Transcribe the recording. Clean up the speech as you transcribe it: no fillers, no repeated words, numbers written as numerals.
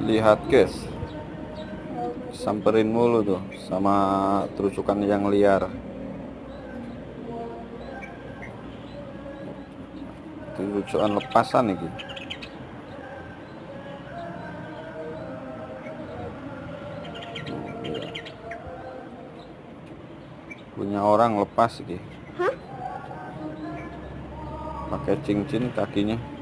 Lihat guys, samperin mulu tuh sama terucukan yang liar. Terucukan lepasan nih. Punya orang lepas gitu. Pakai cincin kakinya.